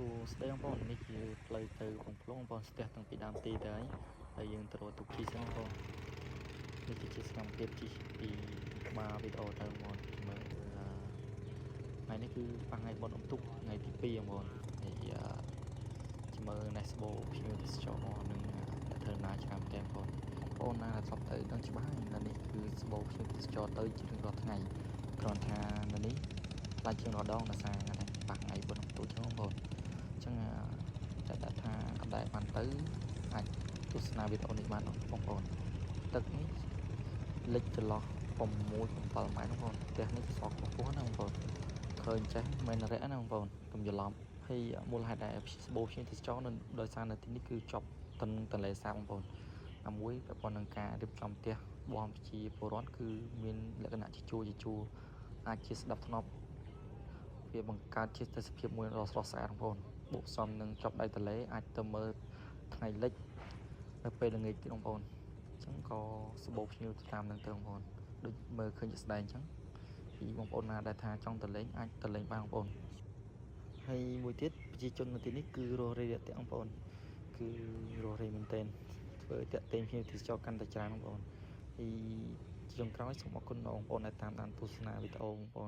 សួស្តីបងប្អូននេះជាផ្លូវទៅបងប្អូនស្ទះតាំងពីដើមទីទៅហើយយើងទៅរកទូកជីសិនបងប្អូននេះគឺជាសកម្មភាពជីពីក្បាលវីដេអូទៅបងប្អូនមើលថ្ងៃនេះគឺថ្ងៃបុណ្យអុំទូកថ្ងៃទី2បងប្អូនហើយមើល Nesbo ភ្ញៀវទេសចរនឹងអ្នកធ្វើដំណើរច្រើនតែបងប្អូនណាធ្លាប់ទៅដឹងច្បាស់ហើយនៅនេះគឺស្បូភ្ញៀវទេសចរទៅជារៀងរាល់ថ្ងៃគ្រាន់ថានៅនេះខ្លាចជាងរដងដោយសារបាក់ថ្ងៃបុណ្យអុំទូកចឹងបងប្អូនអញ្ចឹងតែថាអត់ដែលបានទៅអាចទស្សនាវីដេអូនេះបានបងប្អូនទឹកនេះលិចចន្លោះ6-7 ម៉ែត្របងប្អូនផ្ទះនេះសក់ខ្ពស់ណាបងប្អូនឃើញចេះមិនរយៈណាបងប្អូនកុំច្រឡំហើយមូលហេតុដែលស្បូរភ្ញៀវទេសចរនៅដោយសារនៅទីនេះគឺជាប់ទន្ទន្លេសាបបងប្អូនមួយប្រព័ន្ធនឹងការរៀបចំផ្ទះបងប្រជាពលរដ្ឋគឺមានលក្ខណៈជាជួរអាចជាស្ដាប់ធ្នាប់វាបង្កើតជាទេសភាពមួយដ៏ស្រស់ស្អាតបងប្អូនបូកសំនឹងជាប់ដៃទន្លេអាចទៅមើលថ្ងៃលិចនៅពេលល្ងាចទៀតបងប្អូនអញ្ចឹងក៏សម្បូរភ្ញៀវតាមនឹងទៅបងប្អូនដូចមើលឃើញជាស្ដែងអញ្ចឹងពីបងប្អូនណាដែលថាចង់ទៅលេងអាចទៅលេងបានបងប្អូនហើយមួយទៀតប្រជាជននៅទីនេះគឺរស់រាយរាក់ទាក់បងប្អូនគឺរស់រាយមែនទែនធ្វើតាក់ទាញភ្ញៀវទេសចរកាន់តែច្រើនបងប្អូនហើយជាចុងក្រោយសូមអរគុណបងប្អូនដែលតាមដានទស្សនាវីដេអូបងប្អូន